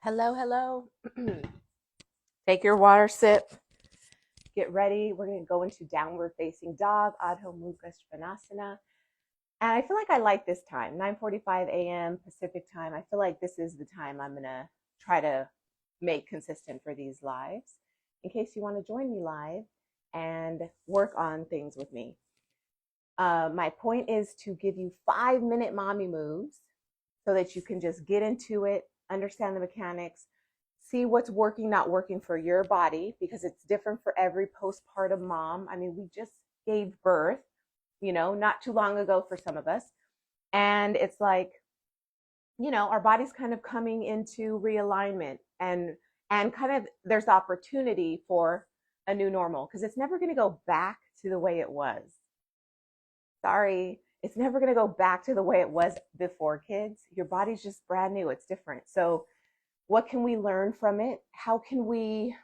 Hello, hello. Take your water sip. Get ready. We're going to go into downward facing dog, Adho Mukha Svanasana. And I feel like I like this time, 9:45 a.m. Pacific time. I feel like this is the time I'm going to try to make consistent for these lives in case you want to join me live and work on things with me. My point is to give you 5-minute mommy moves so that you can just get into it, understand the mechanics, see what's working, not working for your body, because it's different for every postpartum mom. I mean, we just gave birth, not too long ago for some of us. And it's like, our body's kind of coming into realignment and kind of there's opportunity for a new normal because it's never going to go back to the way it was. Sorry, it's never going to go back to the way it was before, kids. Your body's just brand new. It's different. So what can we learn from it? How can we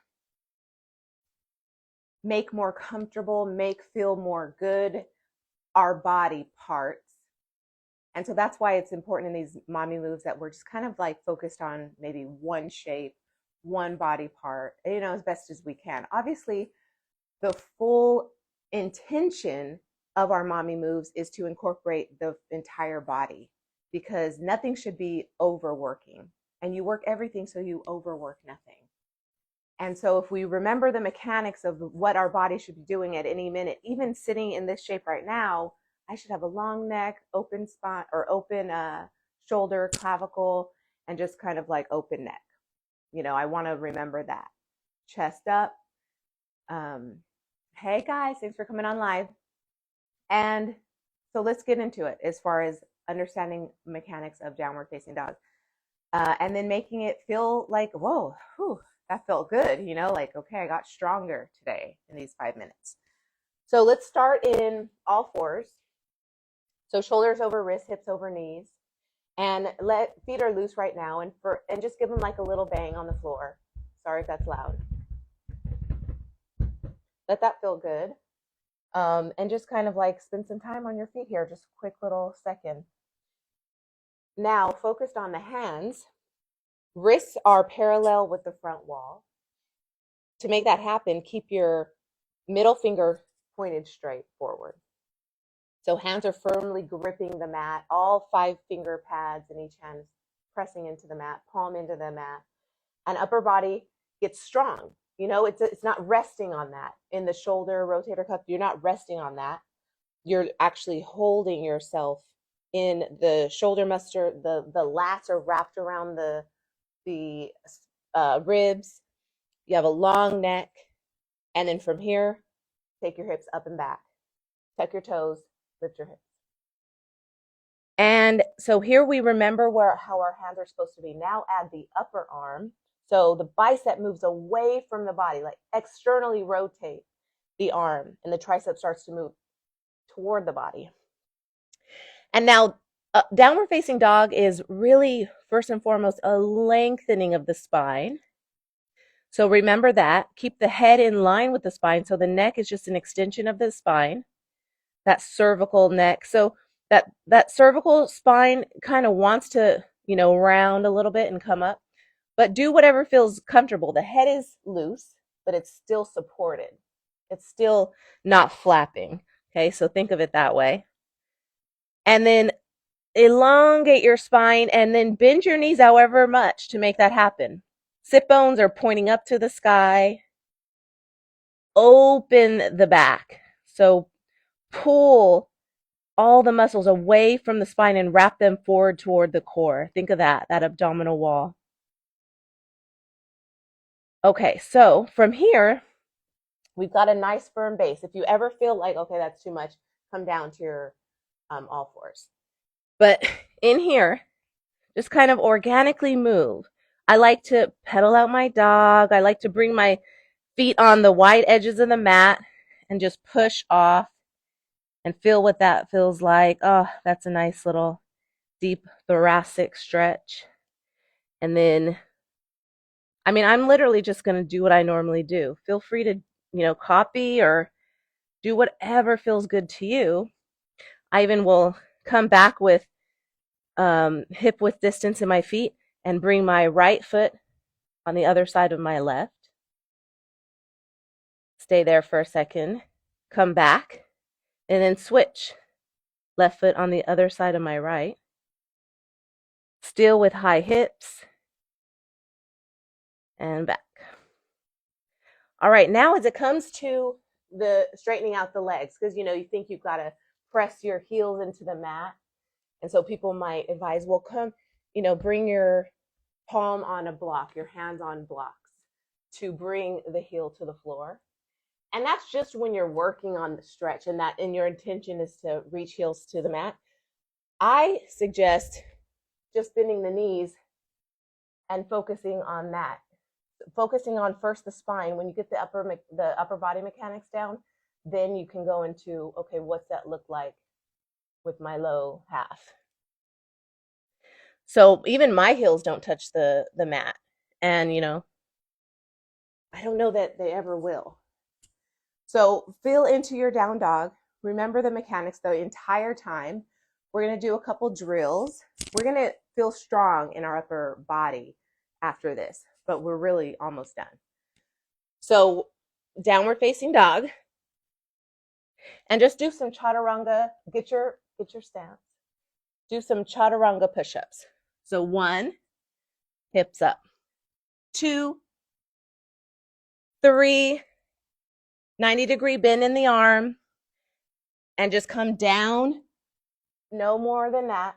make more comfortable, make feel more good our body parts? And so that's why it's important in these mommy moves that we're just kind of like focused on maybe one shape, one body part, as best as we can. Obviously, the full intention of our mommy moves is to incorporate the entire body because nothing should be overworking. And you work everything so you overwork nothing. And so if we remember the mechanics of what our body should be doing at any minute, even sitting in this shape right now, I should have a long neck, open spine or open shoulder, clavicle, and just kind of like open neck. I want to remember that. Chest up. Hey guys, thanks for coming on live. And so let's get into it as far as understanding mechanics of downward facing dog. And then making it feel like, whoa, that felt good. Like, okay, I got stronger today in these 5 minutes. So let's start in all fours. So shoulders over wrists, hips over knees, and feet are loose right now, and just give them like a little bang on the floor. Sorry if that's loud. Let that feel good. And just kind of like spend some time on your feet here, just a quick little second. Now, focused on the hands, wrists are parallel with the front wall. To make that happen, keep your middle finger pointed straight forward. So hands are firmly gripping the mat, all 5 finger pads in each hand pressing into the mat, palm into the mat, and upper body gets strong. It's not resting on that. In the shoulder rotator cuff, you're not resting on that. You're actually holding yourself in the shoulder muscle. The lats are wrapped around the ribs. You have a long neck. And then from here, take your hips up and back. Tuck your toes, lift your hips. And so here we remember how our hands are supposed to be. Now add the upper arm. So the bicep moves away from the body, like externally rotate the arm, and the tricep starts to move toward the body. And now downward facing dog is really first and foremost a lengthening of the spine. So remember that. Keep the head in line with the spine. So the neck is just an extension of the spine, that cervical neck. So that cervical spine kind of wants to, round a little bit and come up. But do whatever feels comfortable. The head is loose, but it's still supported. It's still not flapping. Okay, so think of it that way. And then elongate your spine and then bend your knees however much to make that happen. Sit bones are pointing up to the sky. Open the back. So pull all the muscles away from the spine and wrap them forward toward the core. Think of that abdominal wall. Okay, so from here, we've got a nice firm base. If you ever feel like, okay, that's too much, come down to your all fours. But in here, just kind of organically move. I like to pedal out my dog. I like to bring my feet on the wide edges of the mat and just push off and feel what that feels like. Oh, that's a nice little deep thoracic stretch. And then I'm literally just going to do what I normally do. Feel free to, copy or do whatever feels good to you. I even will come back with hip width distance in my feet and bring my right foot on the other side of my left. Stay there for a second. Come back. And then switch. Left foot on the other side of my right. Still with high hips. And back. All right, now as it comes to the straightening out the legs, because you think you've got to press your heels into the mat. And so people might advise, well, come, bring your palm on a block, your hands on blocks to bring the heel to the floor. And that's just when you're working on the stretch and your intention is to reach heels to the mat. I suggest just bending the knees and focusing on that. Focusing on first the spine. When you get the upper body mechanics down, then you can go into, okay, what's that look like with my low half? So even my heels don't touch the mat. And, I don't know that they ever will. So feel into your down dog. Remember the mechanics the entire time. We're going to do a couple drills. We're going to feel strong in our upper body after this, but we're really almost done. So downward facing dog. And just do some chaturanga. Get your stance. Do some chaturanga push-ups. So 1, hips up. 2, 3, 90-degree bend in the arm. And just come down. No more than that.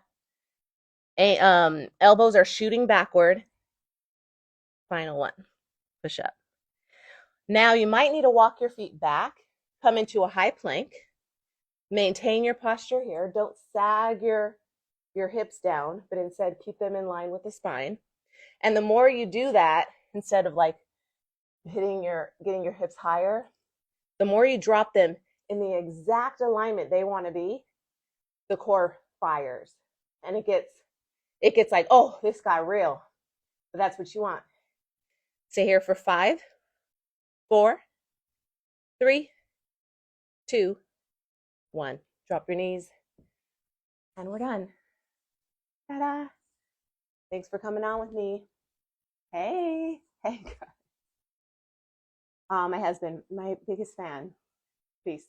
Elbows are shooting backward. Final 1. Push up. Now you might need to walk your feet back. Come into a high plank. Maintain your posture here. Don't sag your hips down, but instead keep them in line with the spine. And the more you do that, instead of like getting your hips higher, the more you drop them in the exact alignment they want to be, the core fires. And it gets like, oh, this got real. But that's what you want. Stay here for 5, 4, 3, 2, 1. Drop your knees. And we're done. Ta-da. Thanks for coming on with me. Hey. My husband, my biggest fan. Peace.